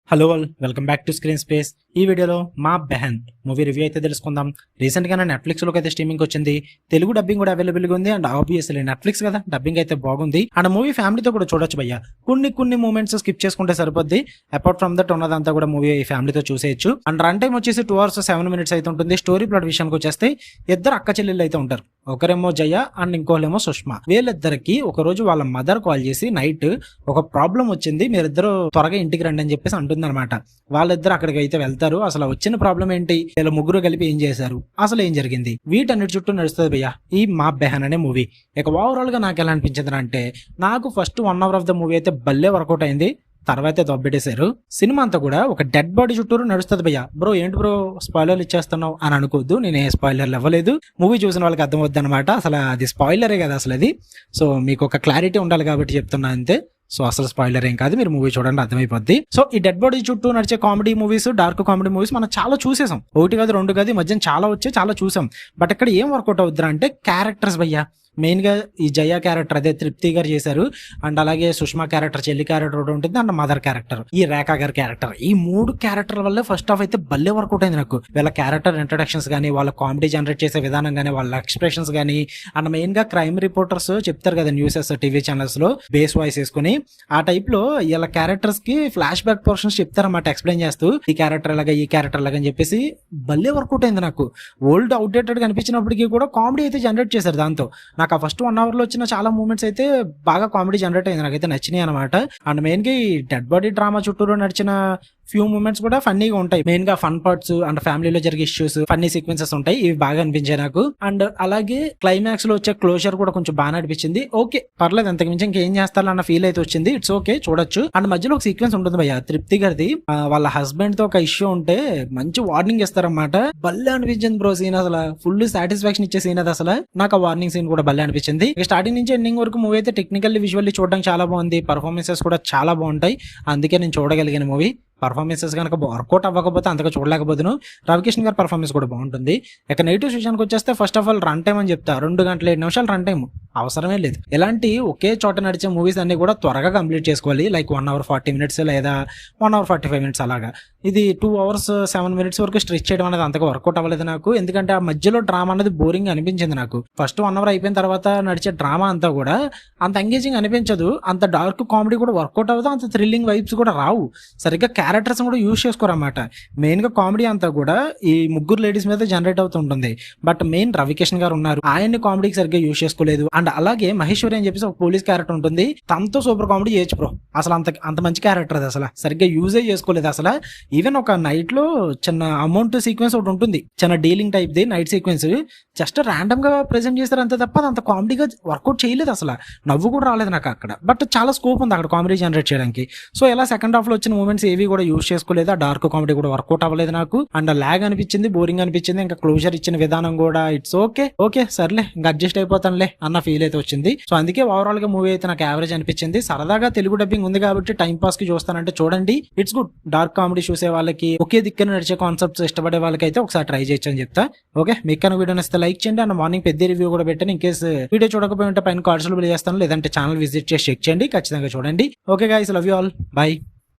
Hello all, welcome back to screen space. ఈ వీడియోలో మా బెహన్ మూవీ రివ్యూ అయితే తెలుసుకుందాం. రీసెంట్ గానే నెట్ఫ్లిక్స్ లోకి అయితే స్ట్రీమింగ్ వచ్చింది. తెలుగు డబ్బింగ్ కూడా అవైలబుల్ గా ఉంది. అండ్ ఆబ్వియస్లీ నెట్ఫ్లిక్స్ కదా, డబ్బింగ్ అయితే బాగుంది. అండ్ మూవీ ఫ్యామిలీతో కూడా చూడొచ్చు భయ్య. కొన్ని మూమెంట్స్ స్కిప్ చేసుకుంటే సరిపోద్ది. అపార్ట్ ఫ్రమ్ దట్ ఉన్నదంతా కూడా మూవీ ఫ్యామిలీతో చూసేయచ్చు. అండ్ రన్ టైం వచ్చేసి 2 hours 7 minutes అయితే ఉంటుంది. స్టోరీ ప్లాట్ విషయానికి వచ్చేస్తే ఇద్దరు అక్క చెల్లెళ్ళు అయితే ఉంటారు. ఒకరేమో జయ అండ్ ఇంకోళ్ళేమో సుష్మా. వీళ్ళిద్దరికి ఒక రోజు వాళ్ళ మదర్ కాల్ చేసి నైట్ ఒక ప్రాబ్లం వచ్చింది, మీరిద్దరు త్వరగా ఇంటికి రండి అని చెప్పేసి అంటుంది అనమాట. వాళ్ళిద్దరు అక్కడికి అయితే వెళ్తారు. అసలు వచ్చిన ప్రాబ్లం ఏంటి, వీళ్ళ ముగ్గురు కలిపి ఏం చేశారు, అసలు ఏం జరిగింది, వీటన్నిటి చుట్టూ నడుస్తుంది భయ్య ఈ మా బెహన్ అనే మూవీ. ఇక ఓవరాల్ గా నాకు ఎలా అనిపించింది అంటే, నాకు first 1 hour of the movie అయితే భలే వర్కౌట్ అయింది. తర్వాత దొబ్బెట్టేశారు. సినిమా అంతా కూడా ఒక డెడ్ బాడీ చుట్టూరు నడుస్తుంది భయ్య. బ్రో ఏంటి బ్రో స్పాయిలర్లు ఇచ్చేస్తున్నావు అని అనుకోవద్దు, నేను ఏ స్పాయిలర్లు ఇవ్వలేదు. మూవీ చూసిన వాళ్ళకి అర్థమవుద్ది అనమాట. అసలు అది స్పాయిలరే కదా అసలు అది. సో మీకు ఒక క్లారిటీ ఉండాలి కాబట్టి చెప్తున్నా అంతే. సో అసలు స్పాయిలర్ ఏం కాదు, మీరు మూవీ చూడండి అర్థమైపోద్ది. సో ఈ డెడ్ బాడీ చుట్టూ నడిచే comedy movies, dark comedy movies మనం చాలా చూసేసాం. 1 కాదు 2 కాదు, ఈ మధ్యన చాలా వచ్చాయి, చాలా చూసాం. బట్ ఇక్కడ ఏం వర్కౌట్ అవుద్ది అంటే క్యారెక్టర్స్ భయ్య. మెయిన్ గా ఈ జయ క్యారెక్టర్ అదే తృప్తి గారు చేశారు. అండ్ అలాగే సుష్మా క్యారెక్టర్, చెల్లి క్యారెక్టర్ ఒకటి ఉంటుంది. అండ్ మదర్ క్యారెక్టర్, ఈ రేఖా గారి క్యారెక్టర్, ఈ 3 క్యారెక్టర్ వల్ల ఫస్ట్ హాఫ్ అయితే భలే వర్కౌట్ అయింది నాకు. వీళ్ళ క్యారెక్టర్ ఇంట్రడక్షన్స్ కానీ, వాళ్ళ కామెడీ జనరేట్ చేసే విధానం కానీ, వాళ్ళ ఎక్స్ప్రెషన్స్ కానీ, అండ్ మెయిన్ గా క్రైమ్ రిపోర్టర్స్ చెప్తారు కదా న్యూసెస్ టీవీ ఛానల్స్ లో బేస్ వాయిస్ వేసుకుని, ఆ టైప్ లో వీళ్ళ క్యారెక్టర్స్ కి ఫ్లాష్ బ్యాక్ పోర్షన్స్ చెప్తారన్నమాట, ఎక్స్ప్లెయిన్ చేస్తూ ఈ క్యారెక్టర్ లాగా ఈ క్యారెక్టర్ లాగా అని చెప్పేసి భలే వర్కౌట్ అయింది నాకు. ఓల్డ్ అవుట్డేటెడ్ కనిపించినప్పటికీ కూడా కామెడీ అయితే జనరేట్ చేశారు దాంతో. నాకు ఆ ఫస్ట్ 1 hour వచ్చిన చాలా మూమెంట్స్ అయితే బాగా కామెడీ జనరేట్ అయింది, నాకైతే నచ్చినాయి అనమాట. అండ్ మెయిన్ గా ఈ డెడ్ బాడీ డ్రామా చుట్టూరు నడిచిన ఫ్యూ మూమెంట్స్ కూడా ఫన్నీగా ఉంటాయి. మెయిన్ గా ఫన్ పార్ట్స్ అండ్ ఫ్యామిలీలో జరిగే ఇష్యూస్, ఫన్నీ సీక్వెన్సెస్ ఉంటాయి, ఇవి బాగా అనిపించాయి నాకు. అండ్ అలాగే క్లైమాక్స్ లో వచ్చే క్లోజర్ కూడా కొంచెం బాగా అనిపించింది. ఓకే పర్లేదు, అంతకు మించి ఇంకేం చేస్తారన్న ఫీల్ అయితే వచ్చింది. ఇట్స్ ఓకే, చూడొచ్చు. అండ్ మధ్యలో ఒక సీక్వెన్స్ ఉంటుంది భయ్య, తృప్తి గారిది వాళ్ళ హస్బెండ్ తో ఒక ఇష్యూ ఉంటే మంచి వార్నింగ్ ఇస్తారన్నమాట. భలే అనిపించింది బ్రో సీన్, అసలు ఫుల్ సాటిస్ఫాక్షన్ ఇచ్చే సీన్ అది. అసలు నాకు ఆ వార్నింగ్ సీన్ కూడా భలే అనిపించింది. స్టార్టింగ్ నుంచి ఎండింగ్ వరకు మూవీ అయితే టెక్నికల్లీ విజువల్లీ చూడడానికి చాలా బాగుంది. పర్ఫార్మెన్సెస్ కూడా చాలా బాగుంటాయి, అందుకే నేను చూడగలిగిన మూవీ. పర్ఫార్మెన్సెస్ కనుక వర్కౌట్ అవ్వకపోతే అంతగా చూడలేకపోతున్నాను. రవికిషన్ గారి పర్ఫార్మెన్స్ కూడా బాగుంటుంది. ఇక నెగిటివ్స్ విషయానికి వచ్చేస్తే first of all run time అని చెప్తా. 2 గంటల 7 నిమిషాలు రన్ టైం అవసరమే లేదు. ఇలాంటి ఒకే చోట నడిచే మూవీస్ అన్ని కూడా త్వరగా కంప్లీట్ చేసుకోవాలి. లైక్ 1 hour 40 minutes లేదా 1 hour 45 minutes అలాగా. ఇది 2 hours 7 minutes వరకు స్ట్రెచ్ చేయడం అనేది అంతగా వర్కౌట్ అవ్వలేదు నాకు. ఎందుకంటే ఆ మధ్యలో డ్రామా అనేది బోరింగ్ అనిపించింది నాకు. ఫస్ట్ 1 hour అయిపోయిన తర్వాత నడిచే డ్రామా అంతా కూడా అంత ఎంగేజింగ్ అనిపించదు. అంత డార్క్ కామెడీ కూడా వర్కౌట్ అవ్వదు, అంత థ్రిల్లింగ్ వైబ్స్ కూడా రావు. సరిగ్గా క్యారెక్టర్స్ కూడా యూజ్ చేసుకోరన్నమాట. మెయిన్ గా కామెడీ అంతా కూడా ఈ ముగ్గురు లేడీస్ మీద జనరేట్ అవుతుంటుంది. బట్ మెయిన్ రవికిషన్ గారు ఉన్నారు, ఆయన్ని కామెడీకి సరిగ్గా యూజ్ చేసుకోలేదు. అండ్ అలాగే మహేశ్వరి అని చెప్పేసి ఒక పోలీస్ క్యారెక్టర్ ఉంటుంది, తనతో సూపర్ కామెడీ చేయొచ్చు బ్రో. అసలు అంత మంచి క్యారెక్టర్ అది, అసలు సరిగ్గా యూజే చేసుకోలేదు అసలు. ఈవెన్ ఒక నైట్ లో చిన్న అమౌంట్ సీక్వెన్స్ ఒకటి ఉంటుంది, చిన్న dealing type the night sequence just random గా ప్రెజెంట్ చేస్తారు అంతే తప్ప అంత కామెడీగా వర్కౌట్ చేయలేదు. అసలు నవ్వు కూడా రాలేదు నాకు అక్కడ. బట్ చాలా స్కోప్ ఉంది అక్కడ కామెడీ జనరేట్ చేయడానికి. సో ఇలా సెకండ్ హాఫ్ లో వచ్చిన మూమెంట్స్ ఏవి కూడా యూజ్ చేసుకోలేదు. ఆ డార్క్ కామెడీ కూడా వర్కౌట్ అవ్వలేదు నాకు. అండ్ లాగ్ అనిపించింది, బోరింగ్ అనిపించింది. ఇంకా క్లోజర్ ఇచ్చిన విధానం కూడా ఇట్స్ ఓకే సర్లే ఇంకా అడ్జస్ట్ అయిపోతానులే అన్న ఫీల్ అయితే వచ్చింది. సో అందుకే ఓవరాల్ గా మూవీ అయితే నాకు యావరేజ్ అనిపించింది. సరదాగా తెలుగు డబ్బింగ్ ఉంది కాబట్టి టైం పాస్ కి చూస్తానంటే చూడండి, ఇట్స్ గుడ్. డార్క్ కామెడీ చూసే వాళ్ళకి, ఒకే దిక్కున నడిచే కాన్సెప్ట్స్ ఇష్టపడే వాళ్ళకి అయితే ఒకసారి ట్రై చేయొచ్చు అని చెప్తా. ఓకే, మీకు కనుక వీడియో నచ్చితే లైక్ చేయండి. అండ్ మార్నింగ్ పెద్ద రివ్యూ కూడా పెట్టండి. ఇన్ కేసు వీడియో చూడకపోయి ఉంటే పైన కార్డ్స్ లో చేస్తాను, లేదంటే ఛానల్ విజిట్ చేసి చెక్ చేయండి, ఖచ్చితంగా చూడండి. Okay guys, love you all, by.